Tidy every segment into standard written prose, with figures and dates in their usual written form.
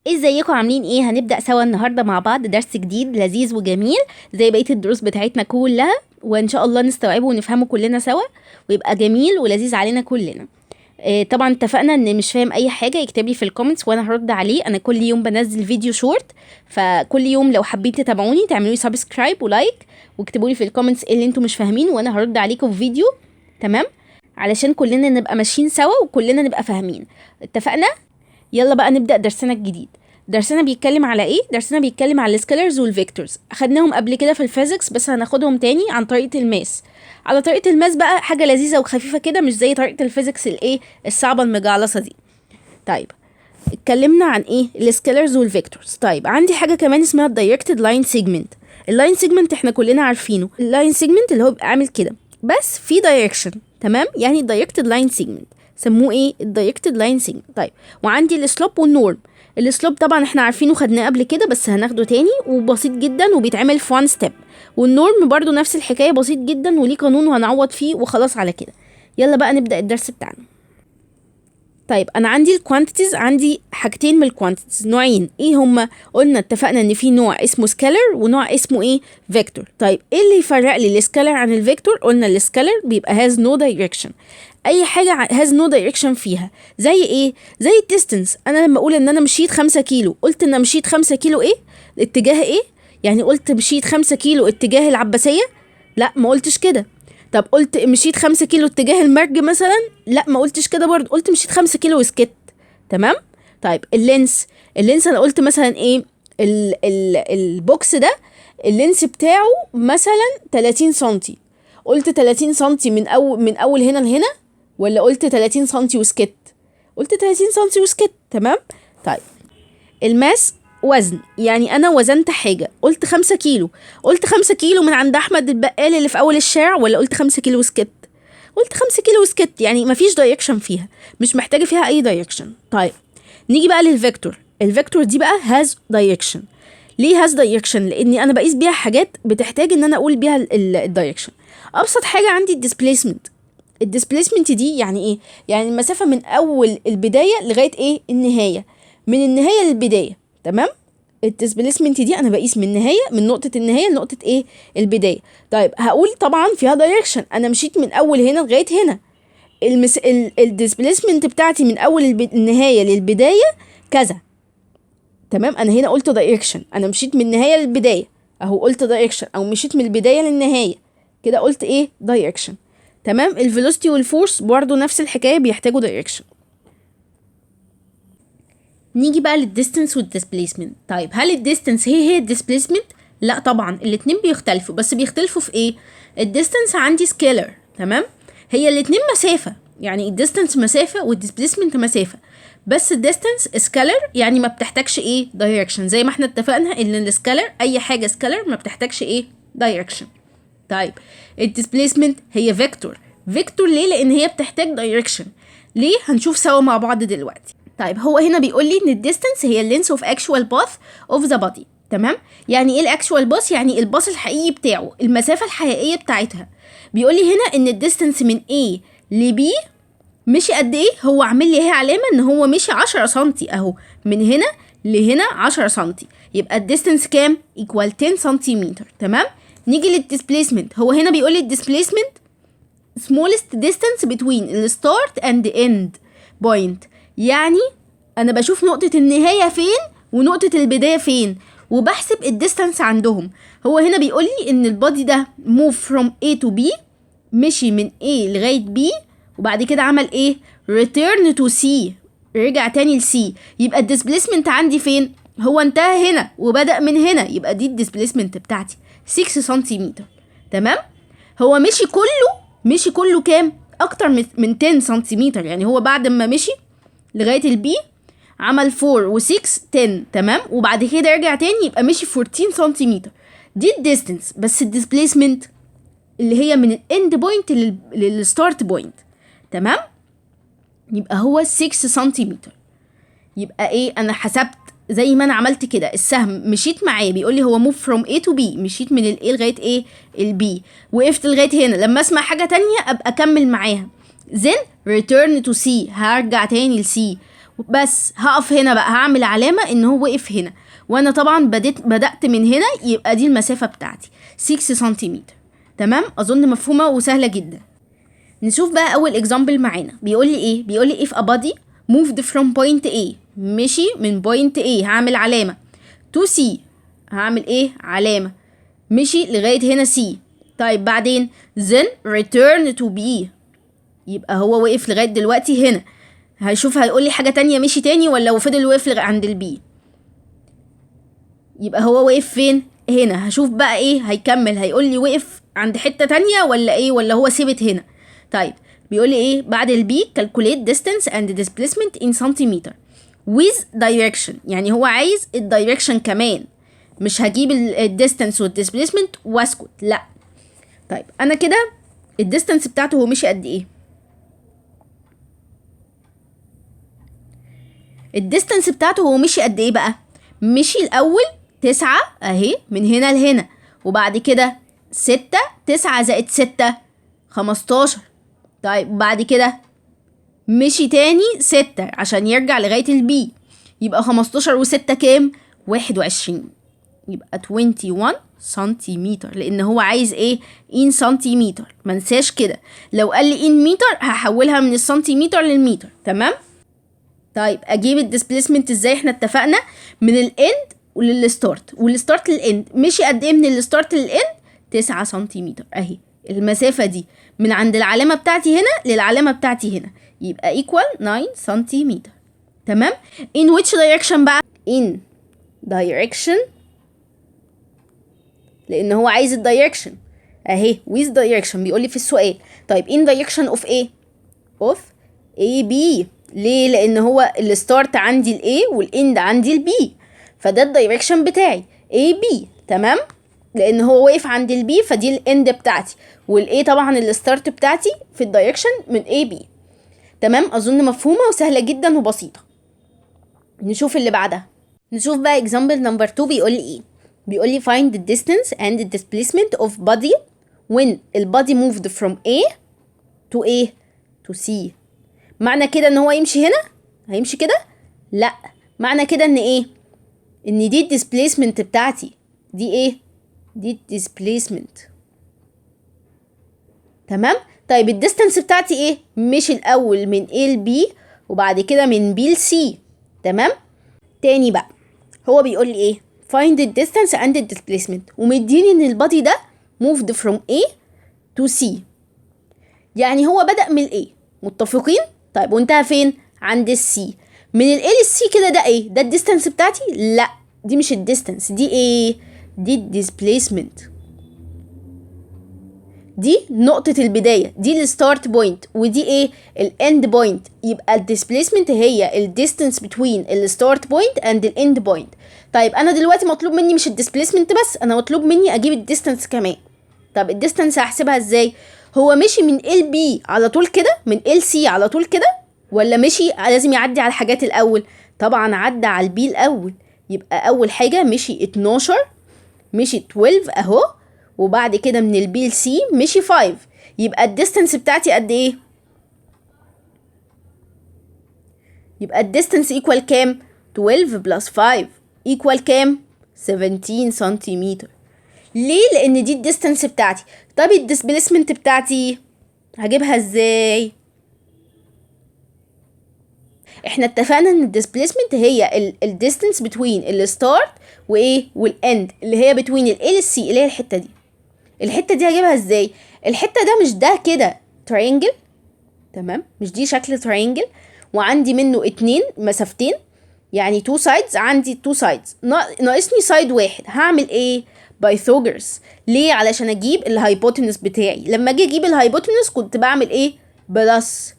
ازيكم عاملين ايه؟ هنبدأ سوا النهاردة مع بعض درس جديد لذيذ وجميل زي بقية الدروس بتاعتنا كلها، وان شاء الله نستوعبه ونفهمه كلنا سوا ويبقى جميل ولذيذ علينا كلنا. طبعا اتفقنا ان مش فاهم اي حاجة يكتب لي في الكومنتس وانا هرد عليه. انا كل يوم بنزل فيديو شورت، فكل يوم لو حبيتوا تتابعوني تعملوا لي سبسكرايب ولايك واكتبوا لي في الكومنتس ايه اللي انتم مش فاهمين وانا هرد عليكم في فيديو. تمام؟ علشان كلنا نبقى ماشيين سوا وكلنا نبقى فاهمين. اتفقنا؟ يلا بقى نبدأ درسنا الجديد. درسنا بيتكلم على ايه؟ درسنا بيتكلم على السكالرز والفيكتورز. اخدناهم قبل كده في الفيزيكس بس هناخدهم تاني عن طريقة الماس. على طريقة الماس بقى حاجة لذيذة وخفيفة كده، مش زي طريقة الفيزيكس الايه الصعبة المجعلصة دي. طيب اتكلمنا عن ايه؟ السكالرز والفيكتورز. طيب عندي حاجة كمان اسمها الدايركتد لاين سيجمنت. اللاين سيجمنت احنا كلنا عارفينه، اللاين سيجمنت اللي هو بيبقى عامل كده بس في دايركشن. تمام؟ يعني الدايركتد لاين سيجمنت سموه ايه؟ الدايركتد لاين سيجمنت. طيب وعندي السلوب والنورم. السلوب طبعا احنا عارفينه خدناه قبل كده بس هناخده تاني وبسيط جدا وبيتعمل في وان ستيب. والنورم برضو نفس الحكايه بسيط جدا وليه قانون وهنعوض فيه وخلاص على كده. يلا بقى نبدا الدرس بتاعنا. طيب انا عندي الكوانتيتيز، عندي حاجتين من الكوانتيتيز، نوعين. ايه هما؟ قلنا اتفقنا ان في نوع اسمه سكالر ونوع اسمه ايه؟ فيكتور. طيب ايه اللي يفرق لي السكالر عن الفيكتور؟ قلنا السكالر بيبقى has no direction، اي حاجه has no direction فيها. زي ايه؟ زي الديستنس. انا لما اقول ان انا مشيت 5 كيلو، قلت ان مشيت 5 كيلو ايه؟ اتجاه ايه؟ يعني قلت مشيت 5 كيلو اتجاه العباسيه؟ لا ما قلتش كده. طب قلت مشيت 5 كيلو اتجاه المرج مثلا؟ لا ما قلتش كده برضه، قلت مشيت 5 كيلو وسكت. تمام؟ طيب اللينس انا قلت مثلا ايه؟ البوكس ده اللينس بتاعه مثلا 30 سنتي، قلت 30 سنتي من اول هنا لهنا، ولا قلت 30 سنتي وسكت؟ قلت 30 سنتي وسكت. تمام؟ طيب الماس وزن، يعني انا وزنت حاجه، قلت 5 كيلو، قلت 5 كيلو من عند احمد البقال اللي في اول الشارع، ولا قلت 5 كيلو وسكت؟ قلت 5 كيلو وسكت. يعني مفيش دايركشن فيها، مش محتاجه فيها اي دايركشن. طيب نيجي بقى للفيكتور. الفيكتور دي بقى هاز دايركشن. ليه هاز دايركشن؟ لاني انا بقيس بيها حاجات بتحتاج ان انا اقول بيها الدايركشن. ابسط حاجه عندي الديسبيسمنت. الديسبيسمنت دي يعني ايه؟ يعني المسافه من اول البدايه لغايه ايه؟ النهايه. من النهايه للبدايه. تمام؟ الديسبيسمنت دي انا بقيس من النهايه، من نقطه النهايه لنقطه ايه؟ البدايه. طيب هقول طبعا فيها دايركشن، انا مشيت من اول هنا لغايه هنا. الديسبيسمنت بتاعتي من اول النهايه للبدايه كذا. تمام؟ انا هنا قلت دايركشن، انا مشيت من النهايه للبدايه اهو قلت دايركشن، او مشيت من البدايه للنهايه كده قلت ايه؟ دايركشن. تمام؟ الفيلوسيتي والفورس برضو نفس الحكايه بيحتاجوا دايركشن. نيجي بقى للديستنس والديسبيسمنت. طيب هل الديستنس هي الديسبيسمنت؟ لا طبعا، الاتنين بيختلفوا، بس بيختلفوا في ايه؟ الديستنس عندي سكيلر. تمام؟ هي الاتنين مسافه، يعني الديستنس مسافه والديسبيسمنت مسافه، بس الديستنس سكالر يعني ما بتحتاجش ايه؟ دايركشن. زي ما احنا اتفقنا ان السكالر اي حاجه سكالر ما بتحتاجش ايه؟ دايركشن. طيب الديسبيسمنت هي فيكتور. فيكتور ليه؟ لان هي بتحتاج دايركشن. ليه؟ هنشوف سوا مع بعض دلوقتي. طيب هو هنا بيقول لي ان الديستنس هي اللينس اوف اكشوال باث اوف ذا بودي. تمام؟ يعني ايه الاكشوال باث؟ يعني الباص الحقيقي بتاعه، المسافه الحقيقيه بتاعتها. بيقول لي هنا ان الديستنس من A ل B مشي قد ايه؟ هو عامل لي اهي علامه ان هو مشي 10 سنتي اهو، من هنا لهنا 10 سنتي، يبقى الديستنس كام؟ ايكوال 10 سنتيمتر. تمام؟ نيجي للديسبيسمنت. هو هنا بيقول لي الديسبيسمنت smallest distance between the start and the end point. يعني انا بشوف نقطة النهاية فين ونقطة البداية فين وبحسب الديستانس عندهم. هو هنا بيقول لي ان البادي ده move from A to B، مشي من A لغاية B وبعد كده عمل ايه؟ return to C، رجع تاني ل C. يبقى الديسبيسمنت عندي فين؟ هو انتهى هنا وبدأ من هنا، يبقى دي الديسبيسمنت بتاعتي 6 سنتيمتر. تمام؟ هو مشي كله كام؟ اكتر من 10 سنتيمتر. يعني هو بعد ما مشي لغايه البي عمل 4 و6 10. تمام؟ وبعد كده رجع تاني يبقى مشي 14 سنتيمتر. دي الديستنس. بس الديسبيسمنت اللي هي من الاند بوينت للستارت بوينت. تمام؟ يبقى هو 6 سنتيمتر. يبقى ايه؟ انا حسبت زي ما انا عملت كده السهم، مشيت معاه بيقول لي هو move from A to B، مشيت من ال A لغايه ايه؟ ال B، وقفت لغايه هنا. لما اسمع حاجه تانية ابقى اكمل معاها. then return to C، هرجع تاني ل C، بس هقف هنا بقى، هعمل علامة ان هو وقف هنا، وانا طبعا بدأت من هنا، يبقى دي المسافة بتاعتي 6 سنتيمتر. تمام، اظن مفهومة وسهلة جدا. نشوف بقى اول اكزامبل معانا. بيقول لي ايه؟ بيقول لي if a body moved from point A، مشي من point A هعمل علامة، to C هعمل ايه؟ علامة. مشي لغاية هنا C. طيب بعدين then return to B، يبقى هو وقف لغاية دلوقتي هنا. هيشوف هيقول لي حاجة تانية، مشي تاني ولا هو فضل واقف عند البي؟ يبقى هو واقف فين؟ هنا. هشوف بقى ايه هيكمل، هيقول لي وقف عند حتة تانية ولا ايه، ولا هو ثبت هنا. طيب بيقول لي ايه بعد البي؟ calculate distance and displacement in centimeter with direction، يعني هو عايز الدايركشن كمان، مش هجيب الديستانس والديسبليسمنت واسكت، لا. طيب انا كده الديستانس بتاعته هو مشي قد ايه؟ الديستانس بتاعته هو مشي قد ايه بقى؟ مشي الاول 9 اهي من هنا لهنا، وبعد كده 6، 9 زائد 6 15. طيب بعد كده مشي تاني 6 عشان يرجع لغاية البي، يبقى 15 و6 كام؟ 21. يبقى 21 سنتيمتر، لان هو عايز ايه؟ ان سنتيمتر. منساش كده، لو قال لي ان متر هحولها من السنتيمتر للمتر. تمام. طيب اجيب الديسبليسمنت ازاي؟ احنا اتفقنا من الاند وللستارت، والستارت للاند مشي قد ايه من الستارت للاند؟ 9 سنتيمتر اهي. المسافة دي من عند العلامة بتاعتي هنا للعلامة بتاعتي هنا، يبقى equal 9 سنتيمتر. تمام. in which direction بقى؟ in direction، لان هو عايز الدايركشن اهي with direction بيقول لي في السؤال. طيب in direction of ايه؟ of AB. ليه؟ لان هو الستارت عندي الاي والاند عندي البي، فده الدايركشن بتاعي AB. تمام، لان هو واقف عند البي فدي الاند بتاعتي، والاي طبعا الستارت بتاعتي في الدايركشن من AB. تمام، اظن مفهومه وسهله جدا وبسيطه. نشوف اللي بعدها. نشوف بقى example number 2. بيقول لي ايه؟ بيقول لي find the distance and the displacement of body when the body moved from A to A to C. معنى كده ان هو يمشي هنا؟ هيمشي كده؟ لا، معنى كده ان ايه؟ ان دي الديسبليسمنت بتاعتي. دي ايه؟ دي الديسبليسمنت. تمام. طيب الديستانس بتاعتي ايه؟ مشي الاول من A ل B وبعد كده من B ل C. تمام. تاني بقى هو بيقول لي ايه؟ find the distance and the displacement، ومديني ان البادي ده moved from A to C، يعني هو بدأ من A. متفقين؟ طيب وانتهى فين؟ عند السي. من ال A للسي كده ده ايه؟ ده الديستانس بتاعتي؟ لا، دي مش الديستانس، دي ايه؟ دي الديسبليسمنت. دي نقطة البداية، دي الستارت بوينت، ودي ايه؟ الاند بوينت. يبقى الديسبليسمنت هي الديستانس بتوين الستارت بوينت اند الاند بوينت. طيب انا دلوقتي مطلوب مني مش الديسبليسمنت بس، انا مطلوب مني اجيب الديستانس كمان. طب الديستانس هحسبها ازاي؟ هو مشي من ال بي على طول كده، من ال سي على طول كده، ولا مشي لازم يعدي على الحاجات الاول؟ طبعا عدى على البي الاول. يبقى اول حاجة مشي 12، مشي 12 اهو، وبعد كده من البي لسي مشي 5. يبقى الديستانس بتاعتي قد ايه؟ يبقى الديستانس ايكوال كام؟ 12 بلس 5 ايكوال كام؟ 17 سنتيمتر. ليه؟ لان دي الديستانس بتاعتي. طب الديسبليسمنت بتاعتي هجيبها ازاي؟ احنا اتفقنا ان الديسبليسمنت هي الديستانس بتوين الستارت وايه والاند، اللي هي بتوين ال A للسي، اللي هي الحته دي. الحته دي هجيبها ازاي؟ الحته ده مش ده كده تراينجل؟ تمام، مش دي شكل تراينجل وعندي منه 2 مسافتين، يعني 2 sides، عندي 2 sides، ناقصني سايد واحد. هعمل ايه؟ بايثاغورس. ليه؟ علشان اجيب الهايبوتنس بتاعي. لما اجي اجيب الهايبوتنس كنت بعمل ايه؟ بلس.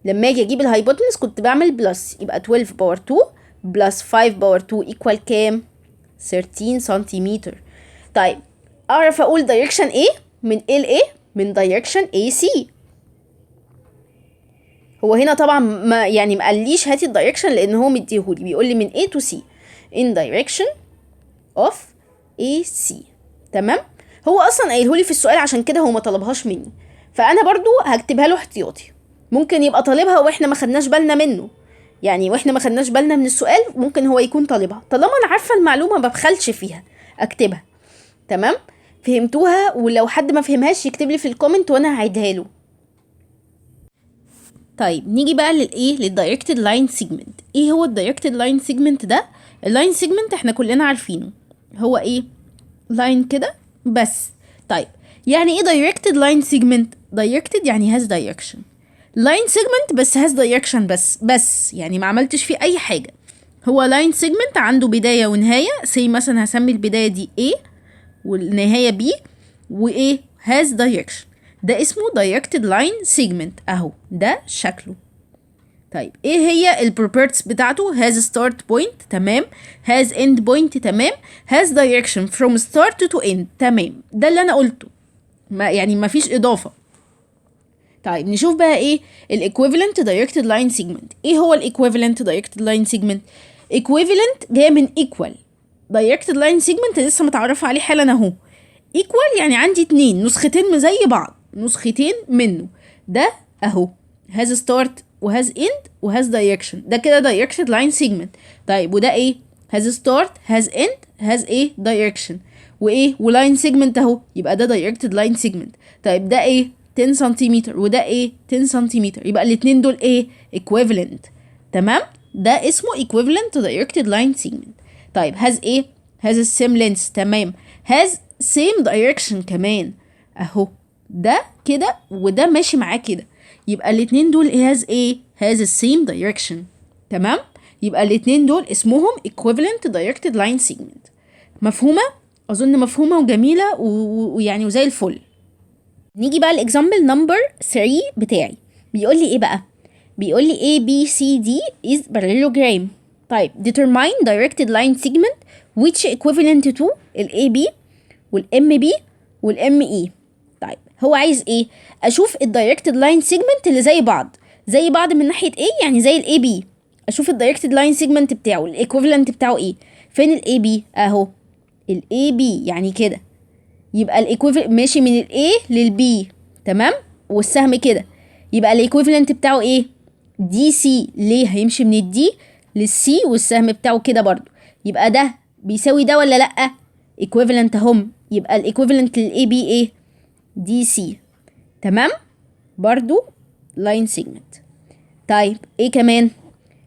لما اجي اجيب الهايبوتنس كنت بعمل بلس. يبقى 12 باور 2 بلس 5 باور 2 ايكوال كام؟ 13 سنتيمتر. طيب اعرف اقول دايركشن ايه من ال A؟ من دايركشن AC. هو هنا طبعا ما قاليش هاتي الدايركشن، لان هو مديهولي بيقول لي من A to C in direction of AC. تمام. هو اصلا قايلهولي في السؤال، عشان كده هو ما طلبهاش مني، فانا برضو هكتبها له احتياطي. ممكن يبقى طالبها واحنا ما خدناش بالنا منه، يعني واحنا ما خدناش بالنا من السؤال ممكن هو يكون طالبها. طالما انا عارفه المعلومه ما ببخلش فيها اكتبها. تمام؟ فهمتوها؟ ولو حد ما فهمهاش يكتب لي في الكومنت وانا هعيدها له. طيب نيجي بقى للدايركتد لاين سيجمنت. ايه هو الدايركتد لاين سيجمنت ده؟ اللاين سيجمنت احنا كلنا عارفينه هو ايه؟ لاين كده بس. طيب يعني ايه دايركتد لاين سيجمنت؟ دايركتد يعني هاز دايركشن، لاين سيجمنت بس هاز دايركشن بس يعني ما عملتش فيه اي حاجه. هو لاين سيجمنت عنده بدايه ونهايه، زي مثلا هسمي البدايه دي A والنهايه B وايه هاز دايركشن، ده اسمه دايركتد لاين سيجمنت اهو ده شكله. طيب ايه هي البروبرتيز بتاعته؟ has start point تمام، has end point تمام، has direction from start to end تمام. ده اللي انا قلته، ما فيش اضافه. طيب نشوف بقى ايه الايكويفالنت دايركتد لاين سيجمنت. ايه هو الايكويفالنت دايركتد لاين سيجمنت؟ ايكويفالنت جايه من ايكوال. دايركتد لاين سيجمنت لسه متعرفه عليه حالا اهو. ايكوال يعني عندي اتنين نسختين زي بعض، نسختين منه. ده اهو has start وهاز end وهاز direction، ده كده directed line segment. طيب وده ايه؟ has start has end has ايه direction وايه ولاين سيجمنت اهو، يبقى ده directed line segment. طيب ده ايه؟ 10 سنتيمتر وده ايه؟ 10 سنتيمتر، يبقى الاتنين دول ايه؟ equivalent. تمام؟ ده اسمه equivalent directed line segment. طيب has ايه؟ has the same length تمام، has same direction كمان اهو، ده كده وده ماشي معاه كده، يبقى الاتنين دول has ايه؟ has the same direction. تمام؟ يبقى الاتنين دول اسمهم equivalent directed line segment. مفهومة؟ اظن مفهومة وجميلة ويعني وزي الفل. نيجي بقى الاكزامبل نمبر 3 بتاعي. بيقول لي ايه بقى؟ بيقول لي A B C D is parallelogram. طيب determine directed line segment which equivalent to ال AB وال MB وال ME. طيب هو عايز ايه؟ اشوف الدايركتد لاين سيجمنت اللي زي بعض من ناحيه ايه، يعني زي الاي بي. اشوف الدايركتد لاين سيجمنت بتاعه الايكويفالنت بتاعه ايه. فين الاي بي؟ اهو الاي بي يعني كده، يبقى الايكويفالنت ماشي من الاي للبي تمام، والسهم كده، يبقى الايكويفالنت بتاعه ايه؟ دي سي. ليه؟ هيمشي من الدي للسي والسهم بتاعه كده برضو، يبقى ده بيساوي ده ولا لا؟ ايكويفالنت هم، يبقى الايكويفالنت للاي بي ايه؟ دي سي. تمام؟ برضو لاين سيجمنت. طيب ايه كمان؟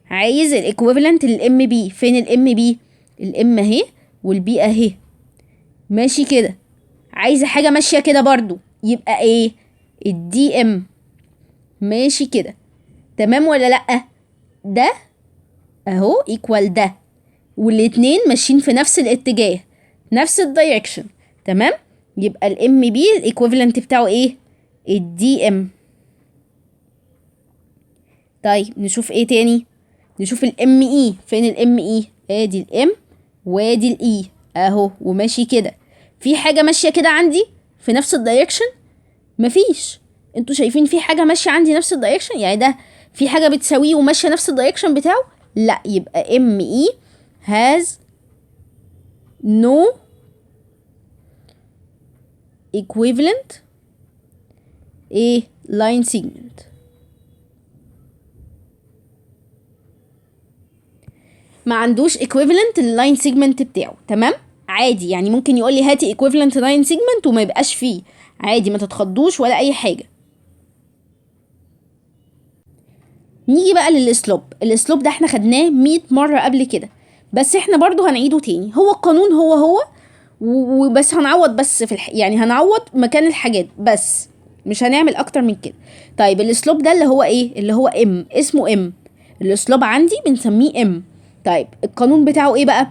عايز الايكويفالنت للام بي. فين الام بي؟ الام اهي والبي اهي، ماشي كده. عايزه حاجه ماشيه كده برضو، يبقى ايه؟ الدي ام. ماشي كده تمام ولا لا؟ ده اهو ايكوال ده، والاتنين ماشيين في نفس الاتجاه، نفس الدايركشن. تمام؟ يبقى الام بي الايكويفالنت بتاعه ايه؟ الدي ام. طيب نشوف ايه تاني؟ نشوف الام اي. فين الام اي؟ ادي الام وادي الاي اهو وماشي كده. في حاجه ماشيه كده عندي في نفس الدايركشن؟ مفيش. انتوا شايفين في حاجه ماشيه عندي نفس الدايركشن؟ يعني ده في حاجه بتساويه وماشيه نفس الدايركشن بتاعه؟ لا، يبقى ام اي has no equivalent ايه line segment. ما عندوش equivalent لللاين سيجمنت بتاعه. تمام؟ عادي، يعني ممكن يقول لي هاتي equivalent لاين سيجمنت وما يبقاش فيه، عادي ما تتخضوش ولا اي حاجه. نيجي بقى للاسلوب. الاسلوب ده احنا خدناه 100 مره قبل كده، بس احنا برضو هنعيده تاني. هو القانون هو وبس هنعوض بس في يعني هنعوض مكان الحاجات بس، مش هنعمل اكتر من كده. طيب الاسلوب ده اللي هو ايه؟ اللي هو ام، اسمه ام. الاسلوب عندي بنسميه ام. طيب القانون بتاعه ايه بقى؟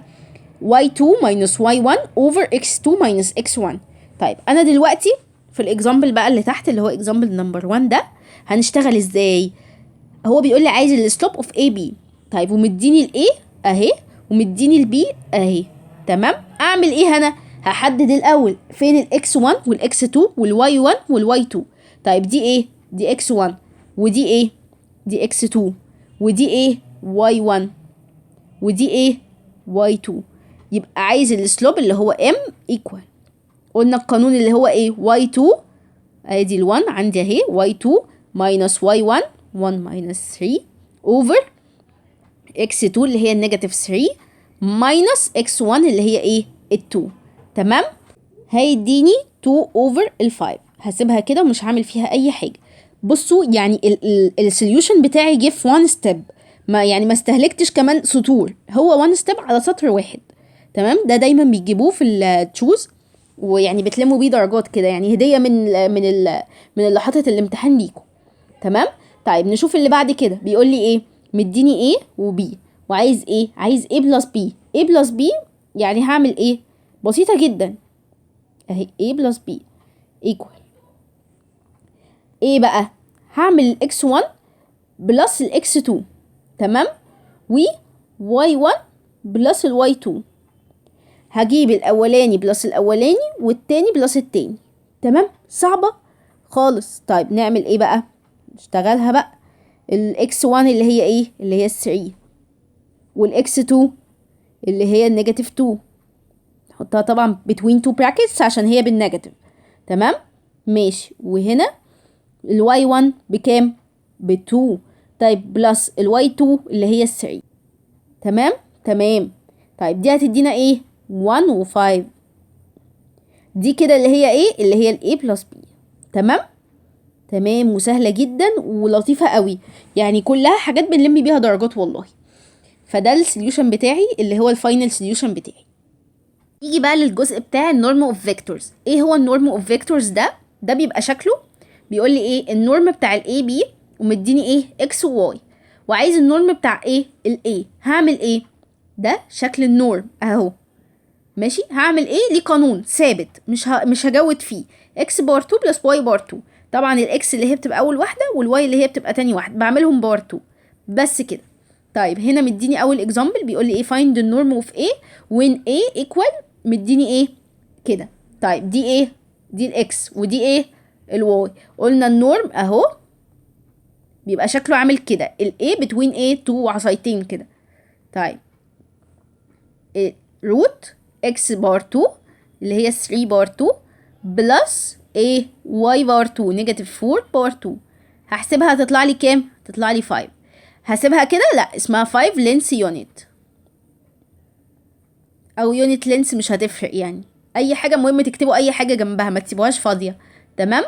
y2 minus y1 over x2 minus x1. طيب انا دلوقتي في الاكزامبل بقى اللي تحت اللي هو اكزامبل نمبر 1 ده هنشتغل ازاي؟ هو بيقول لي عايز السلوب اوف اي بي. طيب ومديني الاي اهي ومديني البي اهي. تمام؟ اعمل ايه هنا؟ هحدد الاول فين الاكس 1 والاكس 2 والواي 1 والواي 2. طيب دي ايه؟ دي اكس 1 ودي ايه؟ دي اكس 2 ودي ايه؟ واي 1 ودي ايه؟ واي 2. يبقى عايز السلوب اللي هو ام ايكوال، قلنا القانون اللي هو ايه؟ واي 2 ادي ال1 عندي اهي، واي 2 minus واي 1 1 minus 3 over x2 اللي هي النيجاتيف 3 minus x1 اللي هي ايه ال2. تمام. هيديني 2 over 5. هسيبها كده ومش هعمل فيها اي حاجه. بصوا يعني السوليوشن بتاعي جه في 1 ستيب، ما استهلكتش كمان سطور، هو 1 ستيب على سطر واحد. تمام. ده دايما بيجيبوه في التشوز، ويعني بتلموا بيه درجات كده، يعني هديه من اللي حاطط الامتحان ليكم. تمام. طيب نشوف اللي بعد كده. بيقول لي ايه؟ مديني A و B وعايز ايه؟ عايز A plus B. A plus B يعني هعمل ايه؟ بسيطه جدا اهي، A plus B equal ايه بقى؟ هعمل ال x1 بلس ال x2. تمام. و y1 بلس ال y2. هجيب الاولاني بلس الاولاني والتاني بلس التاني. تمام. صعبة خالص. طيب نعمل ايه بقى؟ نشتغلها بقى. ال x1 اللي هي ايه؟ اللي هي 3، وال x2 اللي هي النيجاتيف 2. نحطها طبعا between two brackets عشان هي بالنيجاتيف. تمام. ماشي. وهنا ال y1 بكام؟ ب2. طيب بلس ال y2 اللي هي 3. تمام. تمام. طيب دي هتدينا ايه؟ 1 و5. دي كده اللي هي ايه؟ اللي هي ال a plus b. تمام. تمام. وسهلة جدا ولطيفة قوي، يعني كلها حاجات بنلم بيها درجات والله. فده السوليوشن بتاعي اللي هو الفاينل سوليوشن بتاعي. يجي بقى للجزء بتاع النورم اوف فيكتورز. ايه هو النورم اوف فيكتورز ده؟ ده بيبقى شكله بيقول لي ايه؟ النورم بتاع الاي بي ومديني ايه؟ اكس وواي، وعايز النورم بتاع ايه؟ الاي. هعمل ايه؟ ده شكل النورم اهو. ماشي. هعمل ايه؟ ليه قانون ثابت مش هجود فيه. اكس بار 2 بلس واي بار 2. طبعا الاكس اللي هي بتبقى اول واحده والواي اللي هي بتبقى تاني واحده بعملهم بار 2 بس كده. طيب هنا مديني اول اكزامبل بيقول لي ايه؟ find the norm of a when a equal مديني ايه كده. طيب دي ايه؟ دي الاكس ودي ايه؟ الواي. قلنا النورم اهو بيبقى شكله عامل كده، الاي between a two عصايتين كده. طيب روت اكس بار 2 اللي هي 3 بار 2 بلس a y بار 2 نيجاتيف 4 بار 2. هحسبها هتطلع لي كام؟ هتطلع لي 5. هسيبها كده؟ لا، اسمها 5 لينس يونت او يونت لينس، مش هتفرق يعني. اي حاجه مهم تكتبوا اي حاجه جنبها، ما تسيبوهاش فاضيه. تمام.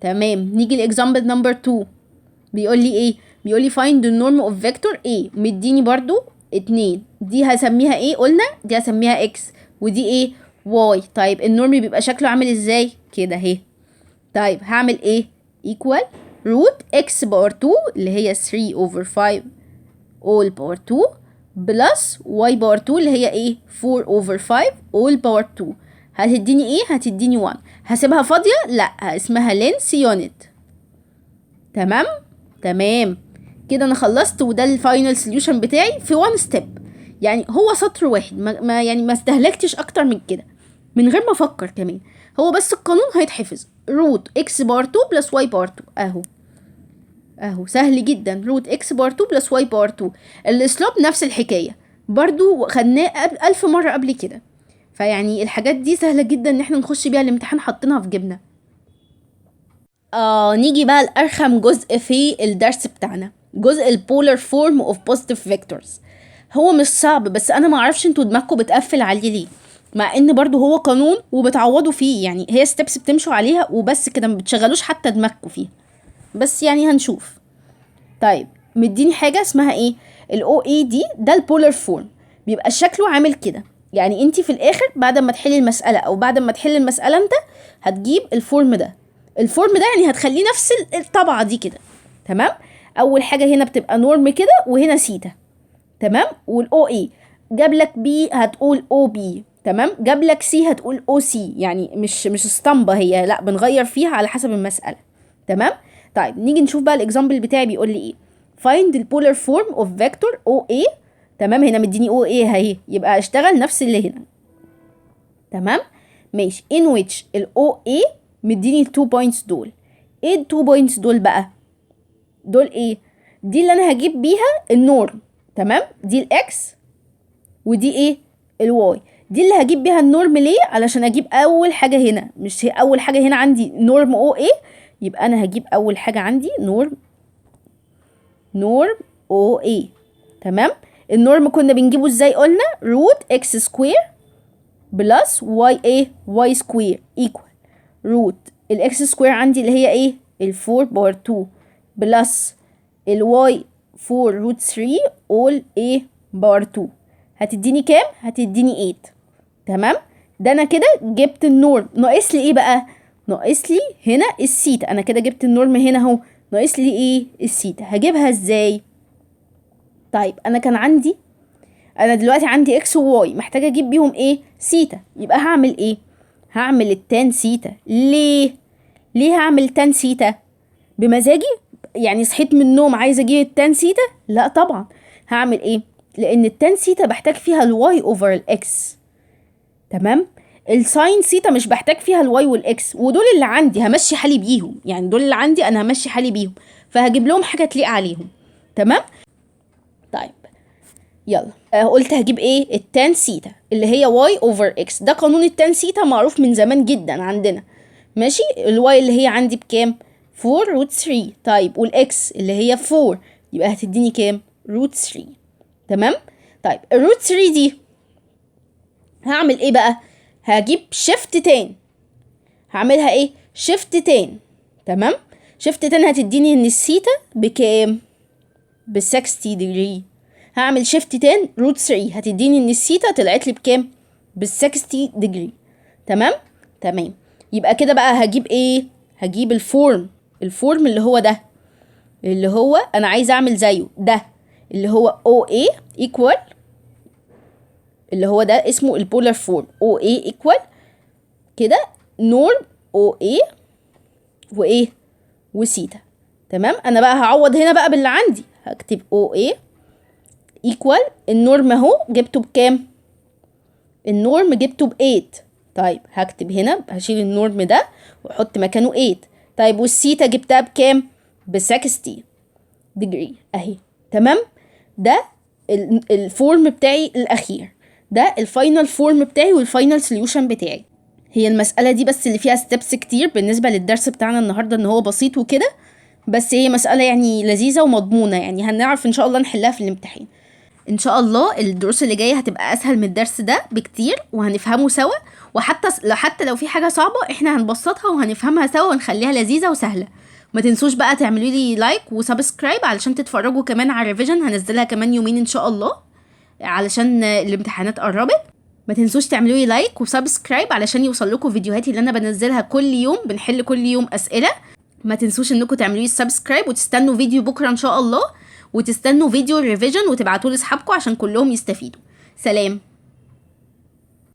تمام. نيجي لاكزامبل نمبر 2. بيقول لي ايه؟ بيقول لي find the norm of vector a. مديني برضو 2. دي هسميها ايه؟ قلنا دي هسميها x ودي ايه؟ y. طيب النورم بيبقى شكله عامل ازاي؟ كده اهي. طيب هعمل ايه؟ equal root x بار 2 اللي هي 3 over 5 all power 2 بلس y باور 2 اللي هي ايه؟ 4 over 5 all power 2. هتديني ايه؟ هتديني 1. هسيبها فاضية؟ لا، اسمها لينس يونت. تمام. تمام. كده انا خلصت، وده الفاينل سوليوشن بتاعي في 1 ستيب. يعني هو سطر واحد، ما استهلكتش اكتر من كده من غير ما افكر كمان. هو بس القانون هيتحفظ، روت اكس بار 2 بلس واي بار 2 اهو سهل جدا. روت اكس بار 2 بلس واي بار 2. الاسلوب نفس الحكايه برضو، خدناه 1000 مره قبل كده. فيعني الحاجات دي سهله جدا ان احنا نخش بيها الامتحان حاطينها في جيبنا. نيجي بقى لارخم جزء في الدرس بتاعنا، جزء البولار فورم اوف بوزيتيف فيكتورز. هو مش صعب، بس انا ما اعرفش انتوا دماغكم بتقفل عليه ليه، مع ان برضو هو قانون وبتعوضوا فيه، يعني هي ستيبس بتمشوا عليها وبس كده، ما بتشغلوش حتى دماغكم فيها، بس يعني هنشوف. طيب مديني حاجه اسمها ايه؟ الاو اي دي. ده البولار فورم بيبقى شكله عامل كده. يعني انت في الاخر بعد ما تحلي المساله او بعد ما تحل المساله انت هتجيب الفورم ده. الفورم ده يعني هتخليه نفس الطبعه دي كده. تمام. اول حاجه هنا بتبقى نورم كده وهنا سيتا. تمام. والاو اي جاب لك بي هتقول او بي. تمام. جاب لك سي هتقول او سي، يعني مش اسطمبه هي، لا بنغير فيها على حسب المساله. تمام. طيب نيجي نشوف بقى الاكزامبل بتاعي بيقول لي ايه. find the polar form of vector OA. تمام. هنا مديني OA اهي، يبقى اشتغل نفس اللي هنا. تمام. ماشي. in which ال OA مديني ال 2 points دول. ايه ال 2 points دول بقى؟ دول ايه؟ دي اللي انا هجيب بيها النورم. تمام. دي الاكس ودي ايه؟ الواي. دي اللي هجيب بيها النورم. ليه؟ علشان اجيب اول حاجه هنا، مش هي اول حاجه هنا عندي نورم او ايه، يبقى انا هجيب اول حاجه عندي نورم او ايه. تمام. النورم كنا بنجيبه ازاي؟ قلنا روت اكس سكوير بلس واي ايه واي سكوير ايكوال روت الاكس سكوير عندي اللي هي ايه ال4 باور 2 بلس الواي 4 روت 3 اول ايه باور 2 هتديني كام؟ هتديني 8. تمام. ده انا كده جبت النورم. ناقص لي ايه بقى؟ ناقص لي هنا السيتا. انا كده جبت النورم هنا اهو، ناقص لي ايه؟ السيتا. هجيبها ازاي؟ طيب انا دلوقتي عندي اكس وواي، محتاجه اجيب بيهم ايه؟ سيتا. يبقى هعمل ايه؟ هعمل التان سيتا. ليه هعمل تان سيتا؟ بمزاجي؟ يعني صحيت من النوم عايزه اجيب التان سيتا؟ لا طبعا. هعمل ايه؟ لان التان سيتا بحتاج فيها الواي اوفر الاكس. تمام. الساين سيتا مش بحتاج فيها الواي والاكس، ودول اللي عندي همشي حالي بيهم. يعني دول اللي عندي انا همشي حالي بيهم، فهجيب لهم حاجه تليق عليهم. تمام. طيب يلا قلت هجيب ايه؟ التان سيتا اللي هي واي اوفر اكس. ده قانون التان سيتا معروف من زمان جدا عندنا. ماشي. الواي اللي هي عندي بكام؟ 4 روت 3. طيب والاكس اللي هي 4 يبقى هتديني كام؟ روت 3. تمام. طيب الروت 3 دي هعمل ايه بقى؟ هجيب شيفت تان. هعملها ايه؟ شيفت تان. تمام. شيفت تان هتديني ان السيتا بكام؟ ب 60 ديجري. هعمل شيفت تان روت 3 هتديني ان السيتا طلعت لي بكام؟ ب 60 ديجري. تمام. تمام. يبقى كده بقى هجيب ايه؟ هجيب الفورم اللي هو ده، اللي هو انا عايز اعمل زيه ده، اللي هو OA equal، اللي هو ده اسمه البولار فورم. OA equal كده نورم OA وايه وسيتا. تمام. انا بقى هعوض هنا بقى باللي عندي، هكتب OA equal النورم اهو جبته بكام؟ النورم جبته ب8. طيب هكتب هنا، هشيل النورم ده واحط مكانه 8. طيب والسيتا جبتها بكام؟ ب 60 ديجري اهي. تمام. ده الفورم بتاعي الاخير، ده الفاينل فورم بتاعي والفاينل سوليوشن بتاعي. هي المسألة دي بس اللي فيها ستيبس كتير بالنسبة للدرس بتاعنا النهاردة، ان هو بسيط وكده، بس هي مسألة يعني لذيذة ومضمونة، يعني هنعرف ان شاء الله نحلها في الامتحان. ان شاء الله الدروس اللي جايه هتبقى اسهل من الدرس ده بكتير وهنفهمه سوا، وحتى لو في حاجه صعبه احنا هنبسطها وهنفهمها سوا ونخليها لذيذه وسهله. ما تنسوش بقى تعملوا لي لايك وسبسكرايب علشان تتفرجوا كمان على الريفيجن، هنزلها كمان يومين ان شاء الله علشان الامتحانات قربت. ما تنسوش تعملوا لي لايك وسبسكرايب علشان يوصل لكم فيديوهاتي اللي انا بنزلها كل يوم، بنحل كل يوم اسئله. ما تنسوش انكم تعملوا لي سبسكرايب وتستنوا فيديو بكره ان شاء الله، وتستنوا فيديو الريفيجن وتبعتوه لاصحابكم عشان كلهم يستفيدوا. سلام.